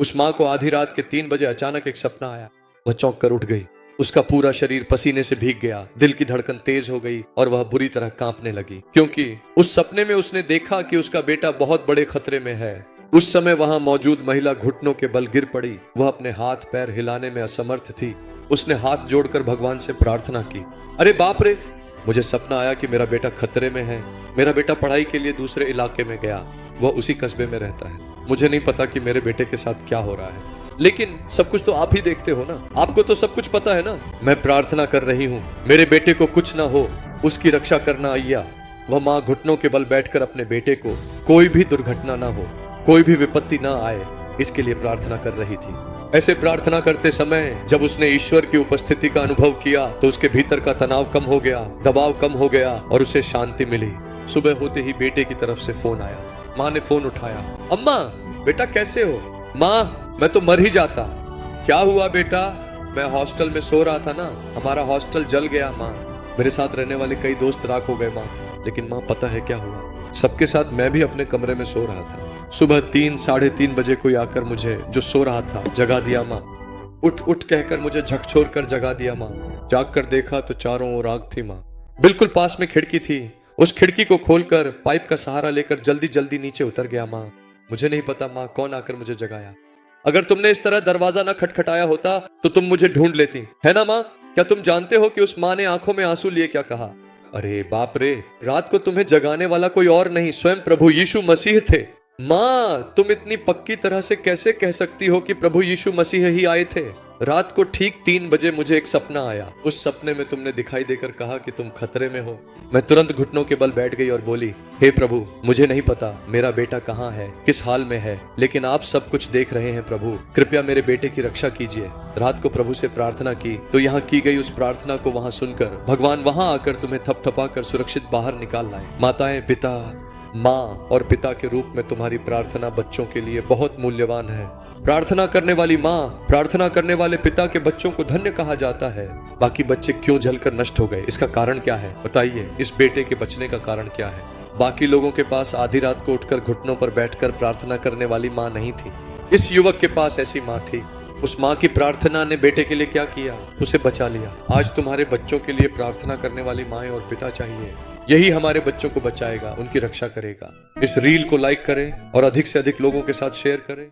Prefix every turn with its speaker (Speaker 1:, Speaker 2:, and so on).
Speaker 1: उस माँ को आधी रात के 3 बजे अचानक एक सपना आया। वह चौंक कर उठ गई। उसका पूरा शरीर पसीने से भीग गया, दिल की धड़कन तेज हो गई और वह बुरी तरह कांपने लगी, क्योंकि उस सपने में उसने देखा कि उसका बेटा बहुत बड़े खतरे में है। उस समय वहां मौजूद महिला घुटनों के बल गिर पड़ी। वह अपने हाथ पैर हिलाने में असमर्थ थी। उसने हाथ जोड़कर भगवान से प्रार्थना की, अरे बाप रे, मुझे सपना आया कि मेरा बेटा खतरे में है। मेरा बेटा पढ़ाई के लिए दूसरे इलाके में गया। वह उसी कस्बे में रहता है। मुझे नहीं पता कि मेरे बेटे के साथ क्या हो रहा है, लेकिन सब कुछ तो आप ही देखते हो ना, आपको तो सब कुछ पता है ना। मैं प्रार्थना कर रही हूँ, मेरे बेटे को कुछ ना हो, उसकी रक्षा करना अय्या। वह माँ घुटनों के बल बैठकर अपने बेटे को कोई भी दुर्घटना ना हो, कोई भी विपत्ति ना आए, इसके लिए प्रार्थना कर रही थी। ऐसे प्रार्थना करते समय जब उसने ईश्वर की उपस्थिति का अनुभव किया तो उसके भीतर का तनाव कम हो गया, दबाव कम हो गया और उसे शांति मिली। सुबह होते ही बेटे की तरफ से फोन आया। माँ ने फोन उठाया, अम्मा बेटा कैसे हो? माँ मैं तो मर ही जाता। क्या हुआ बेटा? मैं हॉस्टल में सो रहा था ना, हमारा हॉस्टल जल गया माँ। मेरे साथ रहने वाले कई दोस्त राख हो गए माँ। लेकिन माँ पता है क्या हुआ? सबके साथ मैं भी अपने कमरे में सो रहा था। सुबह 3 साढ़े 3 बजे कोई आकर मुझे, जो सो रहा था, जगा दिया माँ। उठ उठ कहकर मुझे झकझोर कर जगा दिया माँ। जाग कर देखा तो चारों ओर आग थी माँ। बिल्कुल पास में खिड़की थी। उस खिड़की को खोलकर पाइप का सहारा लेकर जल्दी जल्दी नीचे उतर गया माँ। मुझे नहीं पता माँ कौन आकर मुझे जगाया। अगर तुमने इस तरह दरवाजा ना खटखटाया होता तो तुम मुझे ढूंढ लेती, है ना माँ? क्या तुम जानते हो कि उस माँ ने आंखों में आंसू लिए क्या कहा? अरे बाप रे, रात को तुम्हें जगाने वाला कोई और नहीं, स्वयं प्रभु यीशु मसीह थे। माँ तुम इतनी पक्की तरह से कैसे कह सकती हो कि प्रभु यीशु मसीह ही आए थे? रात को ठीक 3 बजे मुझे एक सपना आया। उस सपने में तुमने दिखाई देकर कहा कि तुम खतरे में हो। मैं तुरंत घुटनों के बल बैठ गई और बोली, हे प्रभु, मुझे नहीं पता मेरा बेटा कहाँ है, किस हाल में है, लेकिन आप सब कुछ देख रहे हैं प्रभु, कृपया मेरे बेटे की रक्षा कीजिए। रात को प्रभु से प्रार्थना की तो यहाँ की गई उस प्रार्थना को वहां सुनकर भगवान वहां आकर तुम्हें थपथपा कर सुरक्षित बाहर निकाल लाए। माताएं, पिता, माँ और पिता के रूप में तुम्हारी प्रार्थना बच्चों के लिए बहुत मूल्यवान है। प्रार्थना करने वाली माँ, प्रार्थना करने वाले पिता के बच्चों को धन्य कहा जाता है। बाकी बच्चे क्यों जलकर नष्ट हो गए, इसका कारण क्या है बताइए? इस बेटे के बचने का कारण क्या है? बाकी लोगों के पास आधी रात को उठकर घुटनों पर बैठकर प्रार्थना करने वाली माँ नहीं थी। इस युवक के पास ऐसी माँ थी। उस माँ की प्रार्थना ने बेटे के लिए क्या किया? उसे बचा लिया। आज तुम्हारे बच्चों के लिए प्रार्थना करने वाली माँ और पिता चाहिए। यही हमारे बच्चों को बचाएगा, उनकी रक्षा करेगा। इस रील को लाइक करें और अधिक से अधिक लोगों के साथ शेयर करें।